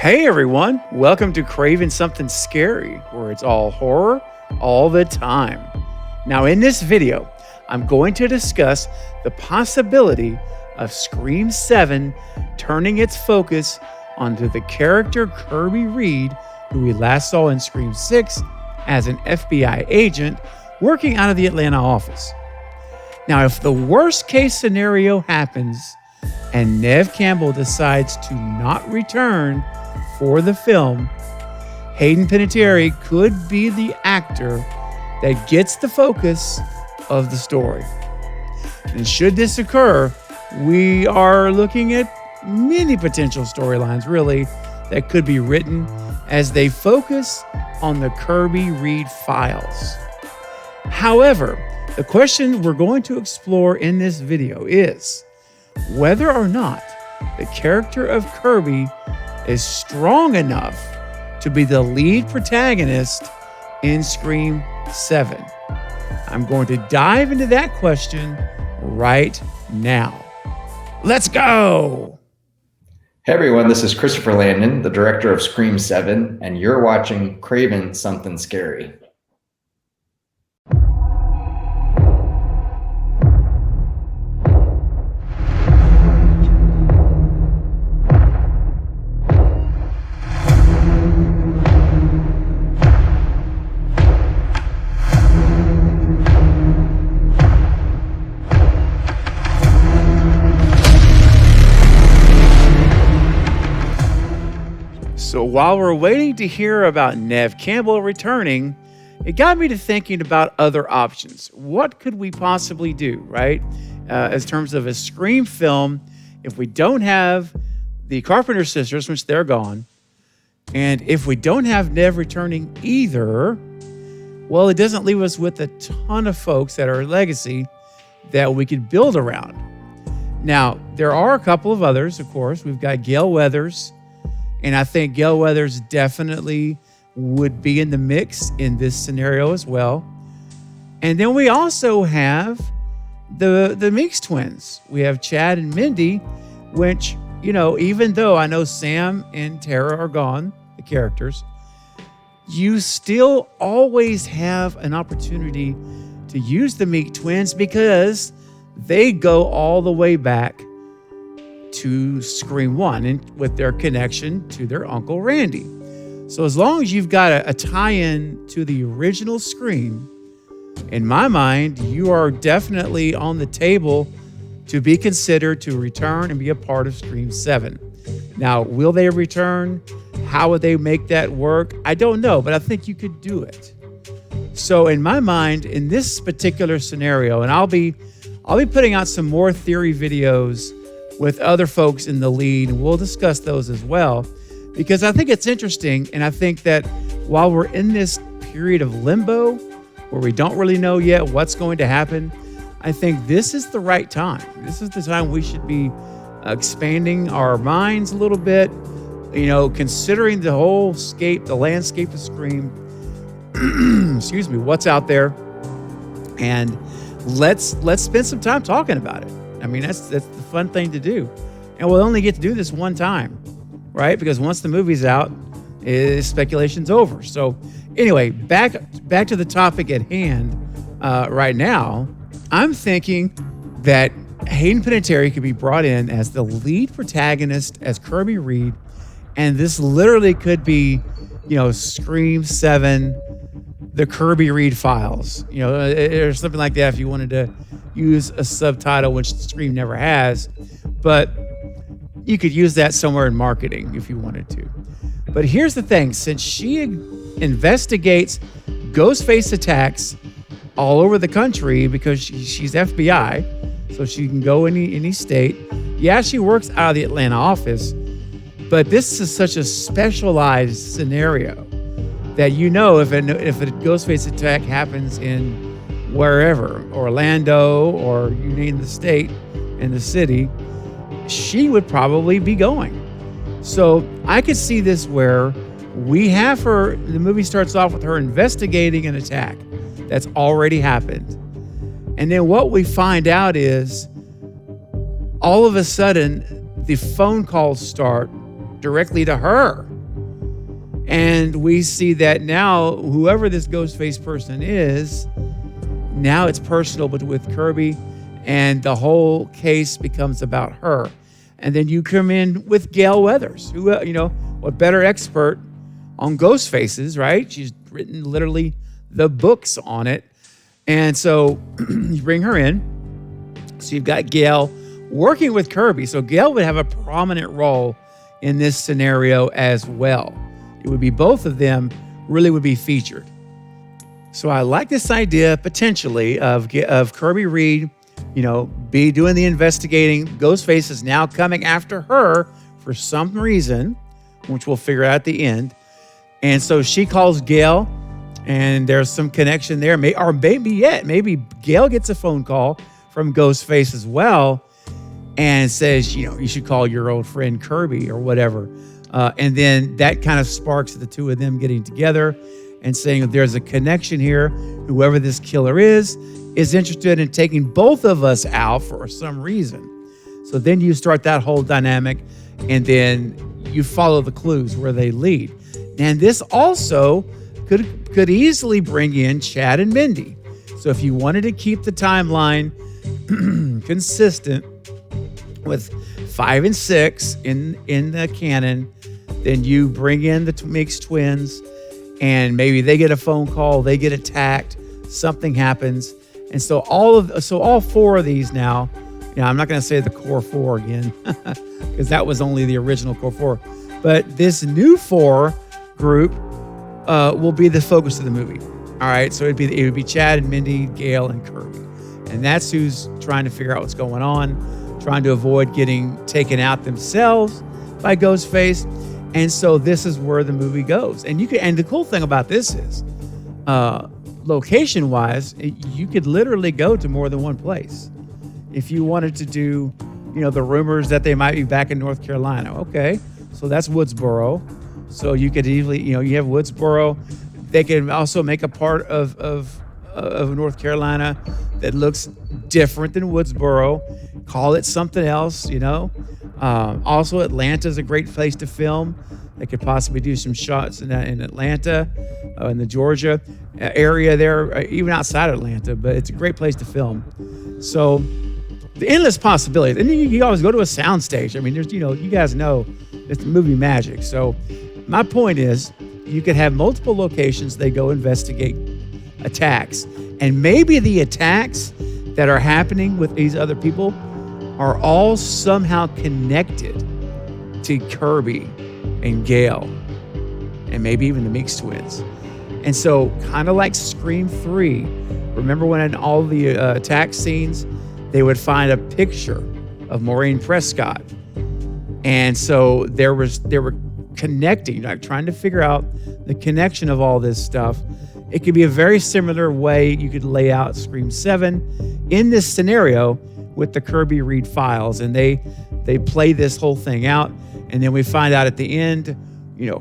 Hey everyone, welcome to Craving Something Scary, where it's all horror all the time. Now in this video, I'm going to discuss the possibility of Scream 7 turning its focus onto the character Kirby Reed, who we last saw in Scream 6 as an FBI agent working out of the Atlanta office. Now, if the worst case scenario happens and Neve Campbell decides to not return for the film, Hayden Panettiere could be the actor that gets the focus of the story. And should this occur, we are looking at many potential storylines, really, that could be written as they focus on the Kirby Reed files. However, the question we're going to explore in this video is whether or not the character of Kirby is strong enough to be the lead protagonist in Scream 7. I'm going to dive into that question right now. Let's go! Hey everyone, this is Christopher Landon, the director of Scream 7, and you're watching Craving Something Scary. So while we're waiting to hear about Neve Campbell returning, it got me to thinking about other options. What could we possibly do, right? As terms of a Scream film, if we don't have the Carpenter sisters, which they're gone, and if we don't have Neve returning either, well, it doesn't leave us with a ton of folks that are legacy that we could build around. Now, there are a couple of others, of course. We've got Gale Weathers, and I think Gale Weathers definitely would be in the mix in this scenario as well. And then we also have the Meeks twins. We have Chad and Mindy, which, you know, even though I know Sam and Tara are gone, the characters, you still always have an opportunity to use the Meek twins because they go all the way back to Scream 1 and with their connection to their Uncle Randy. So as long as you've got a tie-in to the original Scream, in my mind, you are definitely on the table to be considered to return and be a part of Scream 7. Now, will they return? How would they make that work? I don't know, but I think you could do it. So in my mind, in this particular scenario, and I'll be putting out some more theory videos with other folks in the lead, and we'll discuss those as well, because I think it's interesting, and I think that while we're in this period of limbo where we don't really know yet what's going to happen, I think this is the right time. This is the time we should be expanding our minds a little bit, you know, considering the landscape of Scream, excuse me, what's out there, and let's spend some time talking about it. I mean, that's the fun thing to do. And we'll only get to do this one time, right? Because once the movie's out, speculation's over. So anyway, back to the topic at hand right now. I'm thinking that Hayden Panettiere could be brought in as the lead protagonist as Kirby Reed. And this literally could be, you know, Scream 7, the Kirby Reed files, you know, or something like that if you wanted to use a subtitle, which Scream never has, but you could use that somewhere in marketing if you wanted to. But here's the thing, since she investigates Ghostface attacks all over the country because she's FBI, so she can go any state. Yeah, she works out of the Atlanta office, but this is such a specialized scenario that, you know, if a Ghostface attack happens in wherever, Orlando, or you name the state and the city, she would probably be going. So I could see this where we have her, the movie starts off with her investigating an attack that's already happened. And then what we find out is all of a sudden the phone calls start directly to her. And we see that now, whoever this Ghostface person is, now it's personal with Kirby, and the whole case becomes about her. And then you come in with Gale Weathers, who, what better expert on ghost faces, right? She's written literally the books on it. And so you bring her in. So you've got Gale working with Kirby. So Gale would have a prominent role in this scenario as well. It would be both of them really would be featured. So I like this idea potentially of Kirby Reed, be doing the investigating. Ghostface is now coming after her for some reason, which we'll figure out at the end. And so she calls Gale, and there's some connection there. Maybe Gale gets a phone call from Ghostface as well and says, you should call your old friend Kirby or whatever. And then that kind of sparks the two of them getting together and saying there's a connection here. Whoever this killer is interested in taking both of us out for some reason. So then you start that whole dynamic, and then you follow the clues where they lead. And this also could easily bring in Chad and Mindy. So if you wanted to keep the timeline consistent with 5 and 6 in the canon, then you bring in the Mix twins, and maybe they get a phone call, they get attacked, something happens. And so all 4 of these now, I'm not going to say the core 4 again because that was only the original core 4, but this new 4 group will be the focus of the movie. All right, so it would be Chad and Mindy, Gale and Kirby, and that's who's trying to figure out what's going on, trying to avoid getting taken out themselves by Ghostface. And so this is where the movie goes. And the cool thing about this is, location-wise, you could literally go to more than one place. If you wanted to do, the rumors that they might be back in North Carolina. Okay, so that's Woodsboro. So you could easily, you have Woodsboro. They can also make a part of North Carolina that looks different than Woodsboro. Call it something else, Also, Atlanta is a great place to film. They could possibly do some shots in Atlanta, in the Georgia area there, even outside Atlanta. But it's a great place to film. So the endless possibilities. And you always go to a soundstage. I mean, there's, you guys know it's movie magic. So my point is, you could have multiple locations. They go investigate attacks, and maybe the attacks that are happening with these other people are all somehow connected to Kirby and Gale, and maybe even the Meeks twins. And so, kind of like Scream 3, remember when in all the attack scenes, they would find a picture of Maureen Prescott. And so they were connecting, trying to figure out the connection of all this stuff. It could be a very similar way you could lay out Scream 7 in this scenario with the Kirby Reed files, and they play this whole thing out, and then we find out at the end,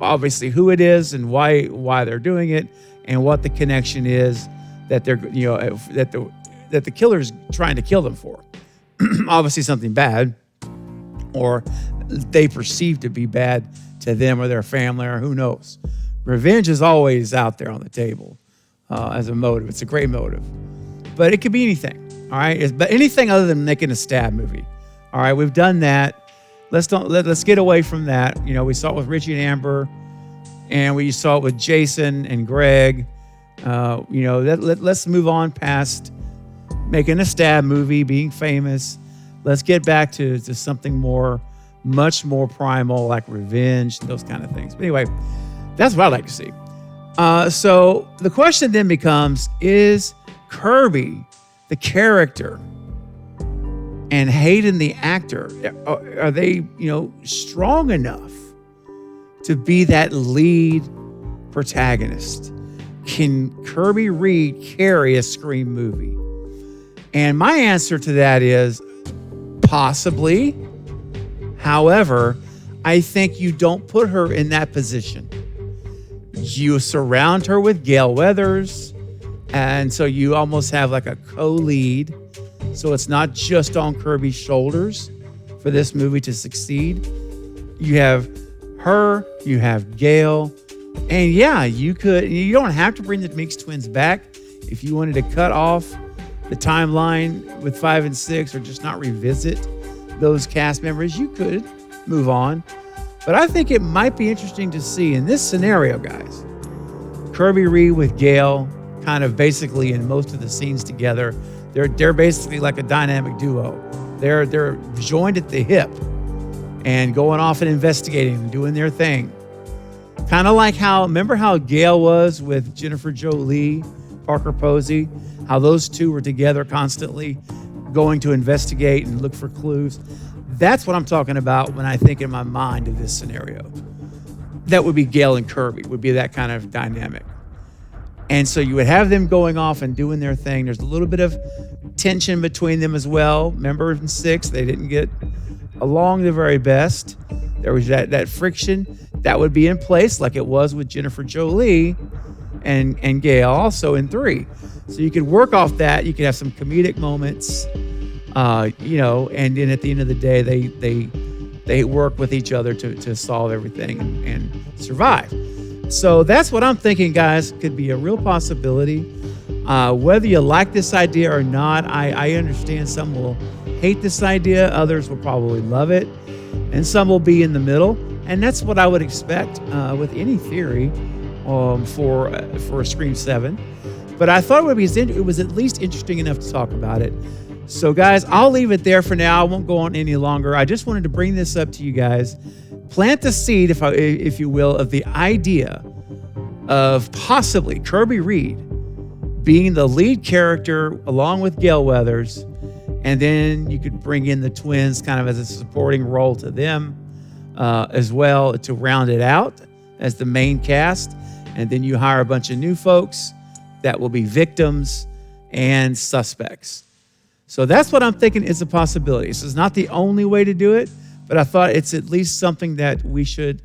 obviously who it is and why they're doing it, and what the connection is that they're that the killer's trying to kill them for. Obviously something bad, or they perceive to be bad to them or their family, or who knows. Revenge is always out there on the table as a motive. It's a great motive, but it could be anything. All right, but anything other than making a stab movie. All right, we've done that. Let's get away from that. We saw it with Richie and Amber, and we saw it with Jason and Greg. Let's move on past making a stab movie, being famous. Let's get back to something much more primal, like revenge, those kind of things. But anyway, that's what I'd like to see. So the question then becomes, is Kirby the character and Hayden the actor, are they, strong enough to be that lead protagonist? Can Kirby Reed carry a Scream movie? And my answer to that is possibly. However, I think you don't put her in that position. You surround her with Gale Weathers, and so you almost have like a co-lead. So it's not just on Kirby's shoulders for this movie to succeed. You have her, you have Gale, And yeah, you don't have to bring the Meeks twins back. If you wanted to cut off the timeline with 5 and 6 or just not revisit those cast members, you could move on. But I think it might be interesting to see in this scenario, guys, Kirby Reed with Gale kind of basically in most of the scenes together. They're basically like a dynamic duo. They're joined at the hip and going off and investigating and doing their thing. Kind of like remember how Gale was with Jennifer Jolie, Parker Posey, how those two were together constantly going to investigate and look for clues. That's what I'm talking about when I think in my mind of this scenario. That would be Gale and Kirby, would be that kind of dynamic. And so you would have them going off and doing their thing. There's a little bit of tension between them as well. Remember in 6, they didn't get along the very best. There was that friction that would be in place like it was with Jennifer Jolie and Gale also in 3. So you could work off that. You could have some comedic moments, and then at the end of the day, they work with each other to solve everything and survive. So that's what I'm thinking, guys, could be a real possibility. Whether you like this idea or not, I understand some will hate this idea. Others will probably love it. And some will be in the middle. And that's what I would expect with any theory for a Scream 7. But I thought it was at least interesting enough to talk about it. So, guys, I'll leave it there for now. I won't go on any longer. I just wanted to bring this up to you guys. Plant the seed, if you will, of the idea of possibly Kirby Reed being the lead character along with Gale Weathers, and then you could bring in the twins kind of as a supporting role to them as well to round it out as the main cast, and then you hire a bunch of new folks that will be victims and suspects. So that's what I'm thinking is a possibility. This is not the only way to do it, but I thought it's at least something that we should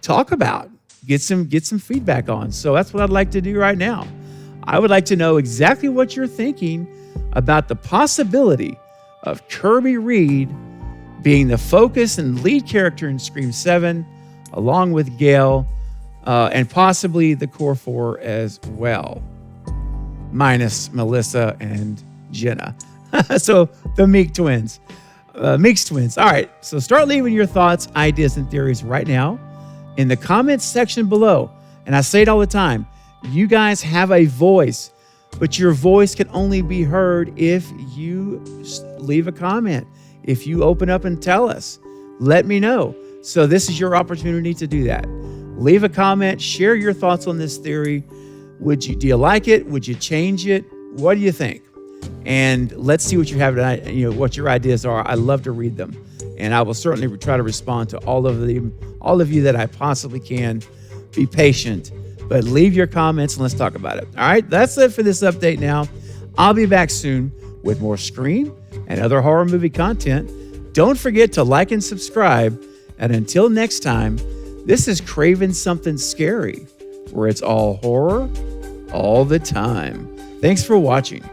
talk about, get some feedback on. So that's what I'd like to do right now. I would like to know exactly what you're thinking about the possibility of Kirby Reed being the focus and lead character in Scream 7, along with Gale, and possibly the core 4 as well, minus Melissa and Jenna. So the Meeks twins. All right, so start leaving your thoughts, ideas, and theories right now in the comments section below. And I say it all the time, you guys have a voice, but your voice can only be heard if you leave a comment, if you open up and tell us. Let me know. So this is your opportunity to do that. Leave a comment, share your thoughts on this theory. Do you like it? Would you change it? What do you think? And let's see what you have tonight, what your ideas are. I love to read them. And I will certainly try to respond to all of you that I possibly can. Be patient, but leave your comments and let's talk about it. All right, that's it for this update now. I'll be back soon with more Scream and other horror movie content. Don't forget to like and subscribe. And until next time, this is Craven Something Scary, where it's all horror all the time. Thanks for watching.